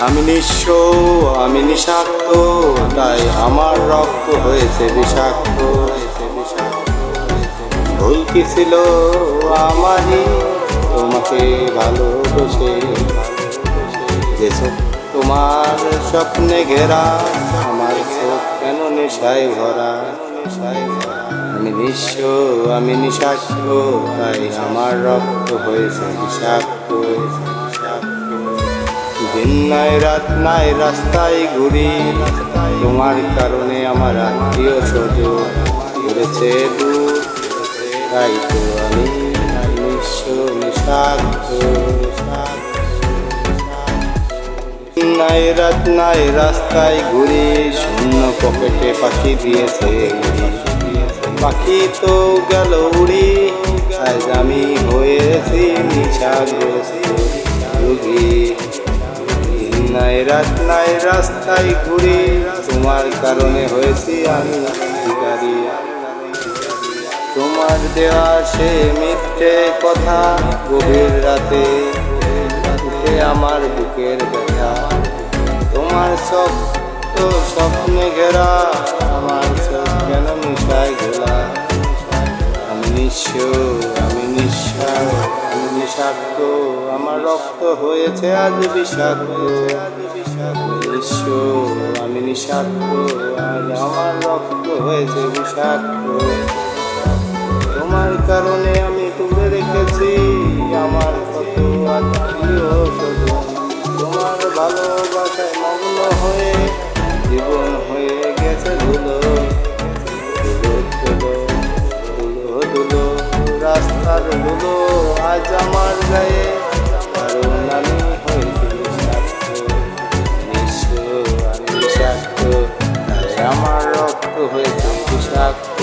আমি নিঃস্ব, আমি নিঃস্বার্থ, তাই আমার রক্ত হয়েছে বিষাক্ত। ভুল কি ছিল আমারই তোমাকে ভালোবেসে, যে চোখ তোমার স্বপ্নে ঘেরা, আমার চোখ কেন নেশায় ভরা। আমি নিঃস্ব, আমি নিঃস্বার্থ, তাই আমার রক্ত হয়েছে বিষাক্ত। দিন নাই রাত নাই রাস্তায় ঘুরি, তোমার কারণে আমার আত্মীয় স্বজন ঘুরেছে দূর, তাই তো আমি নিঃস্ব নিঃস্বার্থ। নাই রাত নাই রাস্তায় ঘুরি, শূন্য পকেটে পাখি দিয়েছে পাখি তো গেল উড়ি, আজ আমি হয়েছি নিশাগ্রস্ত রোগী। নাই রাত নাই রাস্তায় ঘুরি, তোমার কারণে হয়েছি আমি ভিখারি। তোমার দেওয়া সে মিথ্যে কথা গভীর রাতে আমার বুকের ব্যথা। তোমার সব তো স্বপ্নে ঘেরা, আমার চোখ কেন নিশায় ঘোলা। আমি নিঃস্ব, আমি নিঃস্বার, আমি নিঃস্বার্থ, আমার রক্ত হয়েছে আজ বিষাক্ত। আমি নিঃস্ব, আমি নিঃস্বার্থ, আজ আমার রক্ত হয়েছে বিষাক্ত। তোমার কারণে আমি তুলে রেখেছি আমার কত আত্মীয় স্বজন, তোমার ভালোবাসায় মগ্ন হয়ে জীবন হয়ে গেছে ধুলো। ধুলো ধুলো ধুলো রাস্তার ধুলো আজ আমার গায়ে, কারণ আমি হয়েছি বিষাক্ত। নিঃস্ব, আমি বিষাক্ত, তাই আমার রক্ত হয়েছে বিষাক্ত।